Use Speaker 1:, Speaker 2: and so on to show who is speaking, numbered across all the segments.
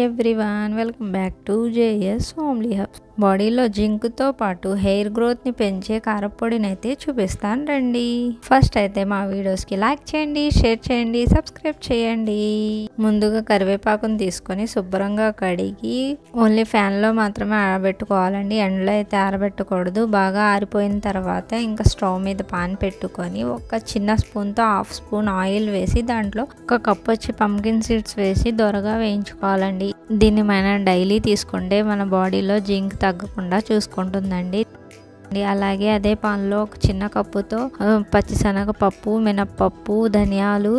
Speaker 1: Everyone, welcome back to JS homely hubs. బాడీలో జింక్తో పాటు హెయిర్ గ్రోత్ని పెంచే కారపొడిని అయితే చూపిస్తాను రండి. ఫస్ట్ అయితే మా వీడియోస్కి లైక్ చేయండి, షేర్ చేయండి, సబ్స్క్రైబ్ చేయండి. ముందుగా కరివేపాకుని తీసుకొని శుభ్రంగా కడిగి ఓన్లీ ఫ్యాన్లో మాత్రమే ఆరబెట్టుకోవాలండి. ఎండలో అయితే ఆరబెట్టకూడదు. బాగా ఆరిపోయిన తర్వాత ఇంకా స్టవ్ మీద పాన్ పెట్టుకొని ఒక చిన్న స్పూన్తో హాఫ్ స్పూన్ ఆయిల్ వేసి దాంట్లో ఒక కప్ వచ్చి పంకిన్ సీడ్స్ వేసి దొరగా వేయించుకోవాలండి. దీన్ని మనం డైలీ తీసుకుంటే మన బాడీలో జింక్ తగ్గకుండా చూసుకుంటుందండి. అలాగే అదే పాన్లో ఒక చిన్న కప్పుతో పచ్చిశనగపప్పు, మినప్పప్పు, ధనియాలు,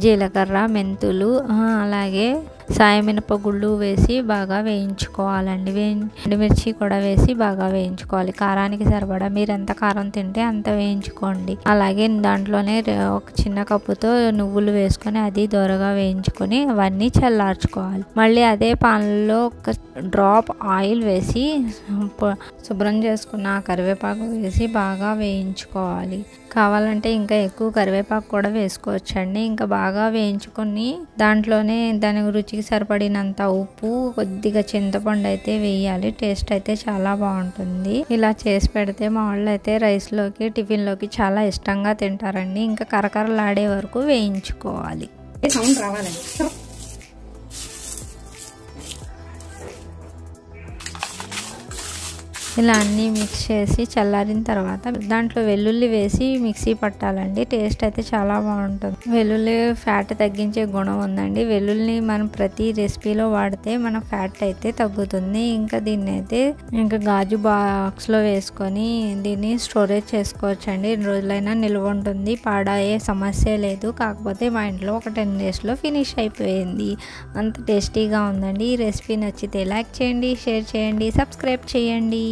Speaker 1: జీలకర్ర, మెంతులు, అలాగే సాయమినపగుళ్ళు వేసి బాగా వేయించుకోవాలండి. ఎండుమిర్చి కూడా వేసి బాగా వేయించుకోవాలి. కారానికి సరిపడా మీరు ఎంత కారం తింటే అంత వేయించుకోండి. అలాగే దాంట్లోనే ఒక చిన్న కప్పుతో నువ్వులు వేసుకొని అది దోరగా వేయించుకొని అవన్నీ చల్లార్చుకోవాలి. మళ్ళీ అదే పాన్లో ఒక డ్రాప్ ఆయిల్ వేసి శుభ్రం చేసుకున్న కరివేపాకు వేసి బాగా వేయించుకోవాలి. కావాలంటే ఇంకా ఎక్కువ కరివేపాకు కూడా వేసుకోవచ్చండి. ఇంకా బాగా వేయించుకొని దాంట్లోనే దాని రుచికి సరిపడినంత ఉప్పు, కొద్దిగా చింతపండు అయితే వేయాలి. టేస్ట్ అయితే చాలా బాగుంటుంది. ఇలా చేసి పెడితే మా వాళ్ళు అయితే రైస్లోకి, టిఫిన్లోకి చాలా ఇష్టంగా తింటారండి. ఇంకా కరకరలాడే వరకు వేయించుకోవాలి.
Speaker 2: సౌండ్ రావాలండి.
Speaker 1: ఇలా అన్నీ మిక్స్ చేసి చల్లారిన తర్వాత దాంట్లో వెల్లుల్లి వేసి మిక్సీ పట్టాలండి. టేస్ట్ అయితే చాలా బాగుంటుంది. వెల్లుల్లి ఫ్యాట్ తగ్గించే గుణం ఉందండి. వెల్లుల్లిని మనం ప్రతి రెసిపీలో వాడితే మన ఫ్యాట్ అయితే తగ్గుతుంది. ఇంకా దీన్ని అయితే ఇంకా గాజు బాక్స్లో వేసుకొని దీన్ని స్టోరేజ్ చేసుకోవచ్చండి. 2 రోజులైనా నిల్వ ఉంటుంది. పాడయ్యే సమస్య లేదు. కాకపోతే మా ఇంట్లో ఒక 10 డేస్లో ఫినిష్ అయిపోయింది. అంత టేస్టీగా ఉందండి. ఈ రెసిపీ నచ్చితే లైక్ చేయండి, షేర్ చేయండి, సబ్స్క్రైబ్ చేయండి.